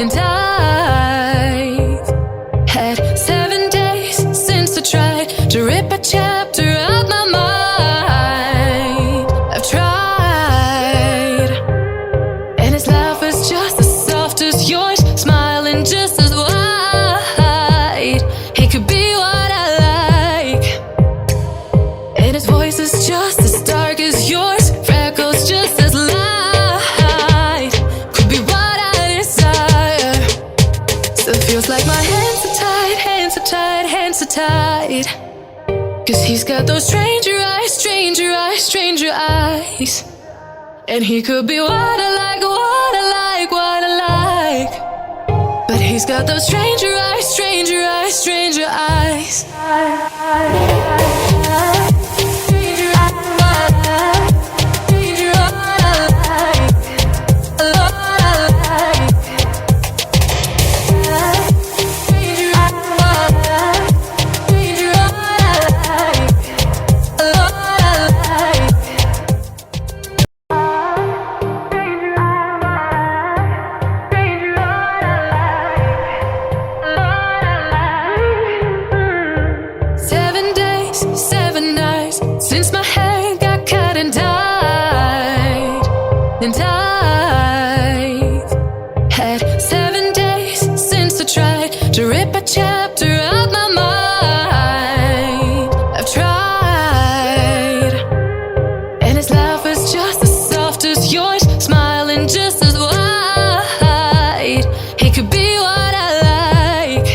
And I've had 7 days since I tried to rip a chapter out my mind. I've tried, and his laugh is just as soft as yours, smiling just as wide. He could be what I like, and his voice is just as dark as yours, freckles just as light. Could be what I desire. Still feels like my hands are tied, hands are tied, hands are tied. 'Cause he's got those stranger eyes, stranger eyes, stranger eyes. And he could be what I like, what I like, what I like. But he's got those stranger eyes, stranger eyes, stranger eyes. Since my hair got cut and dyed. And I've had 7 days since I tried to rip a chapter out my mind. I've tried, and his laugh is just as soft as yours, smiling just as wide. He could be what I like,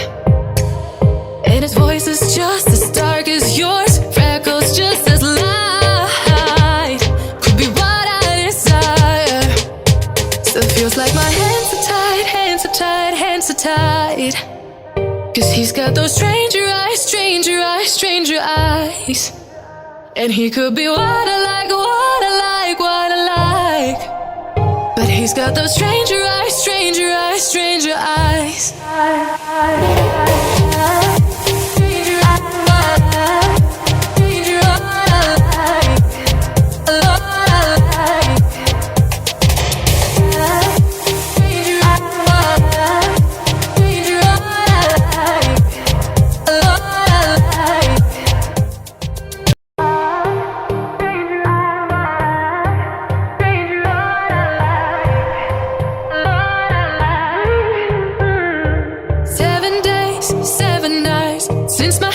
and his voice is just as dark as yours, freckles just as light. Could be what I desire. Still feels like my hands are tied, hands are tied, hands are tied. 'Cause he's got those stranger eyes, stranger eyes, stranger eyes. And he could be what I like, what I like, what I like. But he's got those stranger eyes, stranger eyes, stranger eyes. Since my